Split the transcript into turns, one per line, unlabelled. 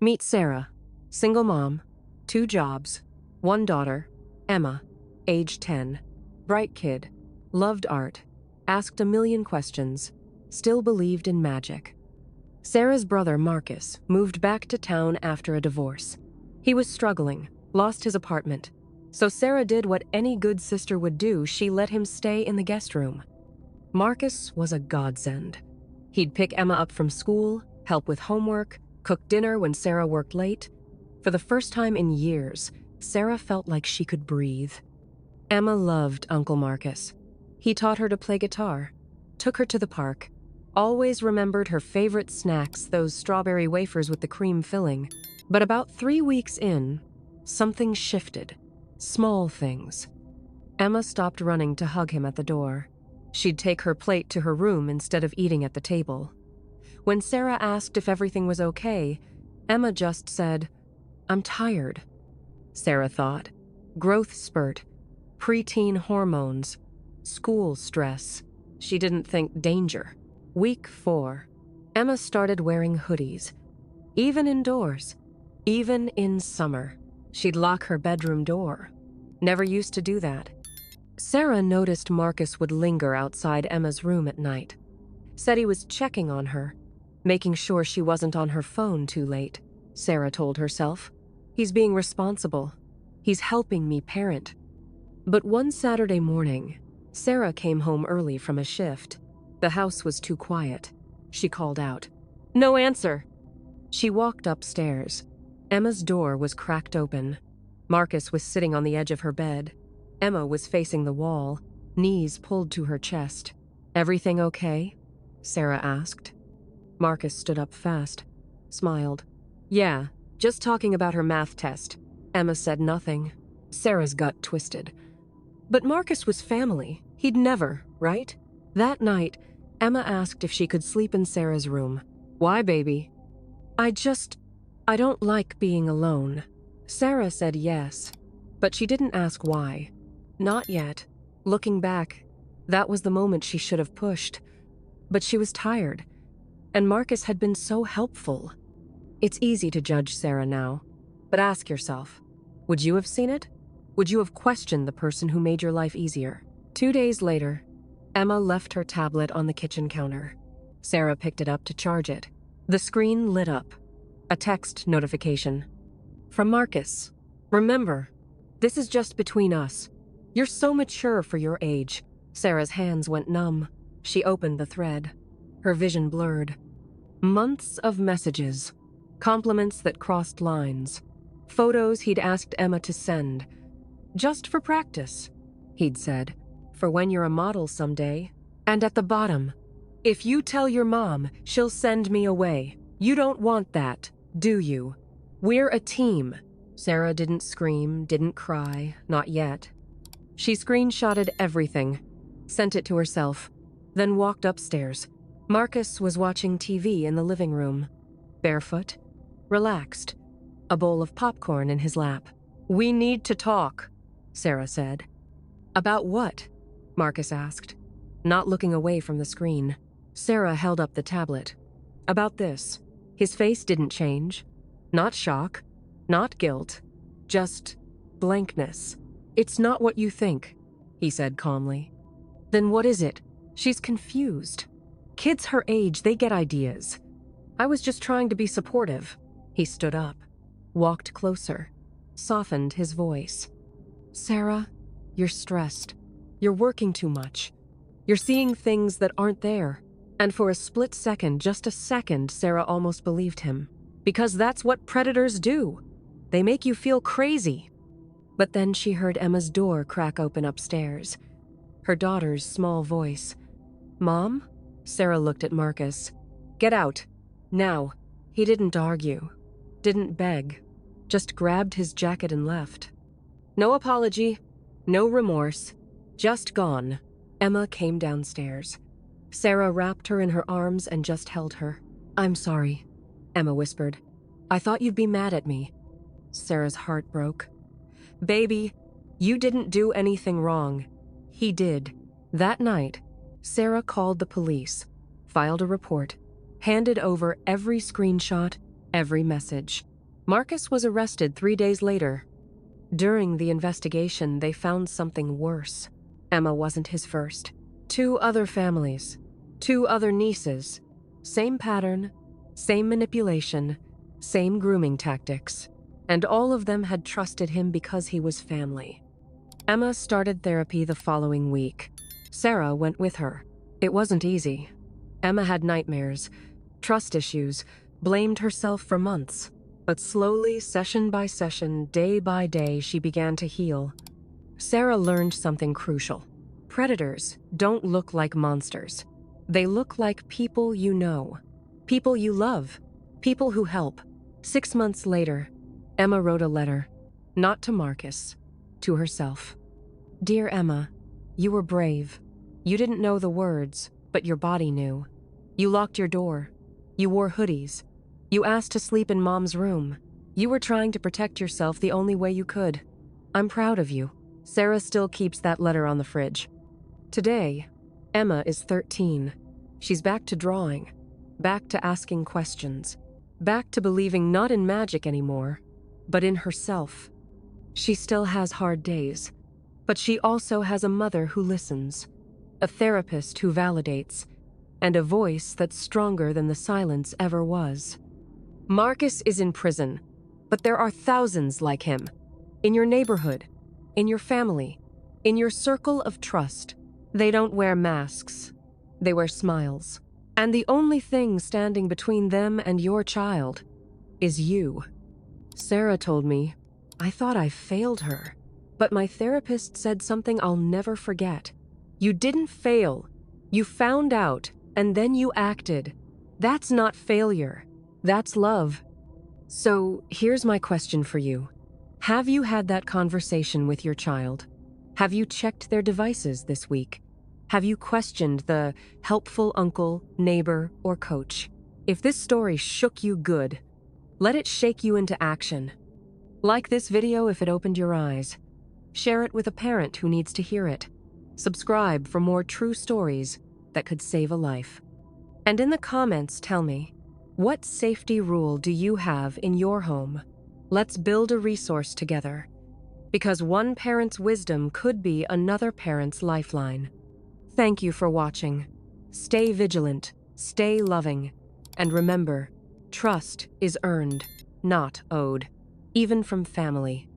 Meet Sarah, single mom, 2 jobs, 1 daughter, Emma, age 10, bright kid, loved art, asked a million questions, still believed in magic. Sarah's brother, Marcus, moved back to town after a divorce. He was struggling, lost his apartment. So Sarah did what any good sister would do. She let him stay in the guest room. Marcus was a godsend. He'd pick Emma up from school, help with homework, cook dinner when Sarah worked late. For the first time in years, Sarah felt like she could breathe. Emma loved Uncle Marcus. He taught her to play guitar, took her to the park, always remembered her favorite snacks, those strawberry wafers with the cream filling. But about 3 weeks in, something shifted. Small things. Emma stopped running to hug him at the door. She'd take her plate to her room instead of eating at the table. When Sarah asked if everything was okay, Emma just said, "I'm tired." Sarah thought, growth spurt, preteen hormones, school stress. She didn't think danger. Week 4, Emma started wearing hoodies, even indoors, even in summer. She'd lock her bedroom door. Never used to do that. Sarah noticed Marcus would linger outside Emma's room at night. Said he was checking on her, making sure she wasn't on her phone too late. Sarah told herself, he's being responsible. He's helping me parent. But one Saturday morning, Sarah came home early from a shift. The house was too quiet. She called out, "No answer." She walked upstairs. Emma's door was cracked open. Marcus was sitting on the edge of her bed. Emma was facing the wall, knees pulled to her chest. "Everything okay?" Sarah asked. Marcus stood up fast, smiled. "Yeah, just talking about her math test." Emma said nothing. Sarah's gut twisted. But Marcus was family. He'd never, right? That night, Emma asked if she could sleep in Sarah's room. "Why, baby?" I don't like being alone." Sarah said yes, but she didn't ask why. Not yet. Looking back, that was the moment she should have pushed. But she was tired, and Marcus had been so helpful. It's easy to judge Sarah now, but ask yourself, would you have seen it? Would you have questioned the person who made your life easier? 2 days later, Emma left her tablet on the kitchen counter. Sarah picked it up to charge it. The screen lit up. A text notification. From Marcus. "Remember, this is just between us. You're so mature for your age." Sarah's hands went numb. She opened the thread. Her vision blurred. Months of messages. Compliments that crossed lines. Photos he'd asked Emma to send. "Just for practice," he'd said. "For when you're a model someday." And at the bottom, "If you tell your mom, she'll send me away. You don't want that, do you? We're a team." Sarah didn't scream, didn't cry, not yet. She screenshotted everything, sent it to herself, then walked upstairs. Marcus was watching TV in the living room, barefoot, relaxed, a bowl of popcorn in his lap. "We need to talk," Sarah said. "About what?" Marcus asked, not looking away from the screen. Sarah held up the tablet. "About this." His face didn't change. Not shock, not guilt, just blankness. "It's not what you think," he said calmly. "Then what is it?" She's confused. Kids her age, they get ideas. "I was just trying to be supportive." He stood up, walked closer, softened his voice. "Sarah, you're stressed. You're working too much. You're seeing things that aren't there." And for a split second, just a second, Sarah almost believed him. Because that's what predators do. They make you feel crazy. But then she heard Emma's door crack open upstairs. Her daughter's small voice. "Mom?" Sarah looked at Marcus. "Get out. Now." He didn't argue. Didn't beg. Just grabbed his jacket and left. No apology. No remorse. Just gone. Emma came downstairs. Sarah wrapped her in her arms and just held her. "I'm sorry," Emma whispered. "I thought you'd be mad at me." Sarah's heart broke. "Baby, you didn't do anything wrong. He did." That night, Sarah called the police, filed a report, handed over every screenshot, every message. Marcus was arrested 3 days later. During the investigation, they found something worse. Emma wasn't his first. 2 other families, 2 other nieces. Same pattern, same manipulation, same grooming tactics. And all of them had trusted him because he was family. Emma started therapy the following week. Sarah went with her. It wasn't easy. Emma had nightmares, trust issues, blamed herself for months. But slowly, session by session, day by day, she began to heal. Sarah learned something crucial. Predators don't look like monsters. They look like people you know, people you love, people who help. 6 months later, Emma wrote a letter, not to Marcus, to herself. Dear Emma, you were brave. You didn't know the words, but your body knew. You locked your door. You wore hoodies. You asked to sleep in Mom's room. You were trying to protect yourself the only way you could. I'm proud of you. Sarah still keeps that letter on the fridge. Today, Emma is 13. She's back to drawing, back to asking questions, back to believing not in magic anymore, but in herself. She still has hard days, but she also has a mother who listens, a therapist who validates, and a voice that's stronger than the silence ever was. Marcus is in prison, but there are thousands like him. In your neighborhood, in your family, in your circle of trust. They don't wear masks. They wear smiles. And the only thing standing between them and your child is you. Sarah told me, I thought I failed her, but my therapist said something I'll never forget. You didn't fail. You found out, and then you acted. That's not failure. That's love. So here's my question for you. Have you had that conversation with your child? Have you checked their devices this week? Have you questioned the helpful uncle, neighbor, or coach? If this story shook you good, let it shake you into action. Like this video if it opened your eyes. Share it with a parent who needs to hear it. Subscribe for more true stories that could save a life. And in the comments, tell me, what safety rule do you have in your home? Let's build a resource together. Because one parent's wisdom could be another parent's lifeline. Thank you for watching. Stay vigilant, stay loving, and remember, trust is earned, not owed, even from family.